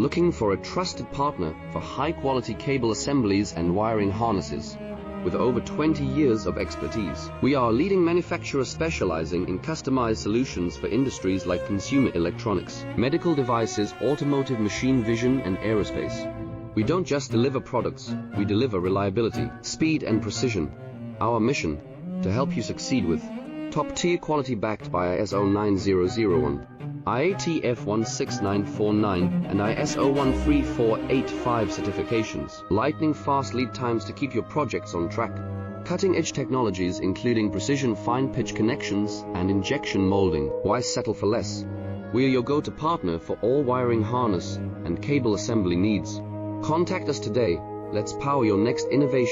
Looking for a trusted partner for high-quality cable assemblies and wiring harnesses? With over 20 years of expertise, we are a leading manufacturer specializing in customized solutions for industries like consumer electronics, medical devices, automotive, machine vision, and aerospace. We don't just deliver products, we deliver reliability, speed, and precision. Our mission: to help you succeed with top-tier quality backed by ISO 9001, IATF 16949, and ISO 13485 certifications, lightning-fast lead times to keep your projects on track, cutting-edge technologies including precision fine-pitch connections and injection molding. Why settle for less? We are your go-to partner for all wiring harness and cable assembly needs. Contact us today. Let's power your next innovation.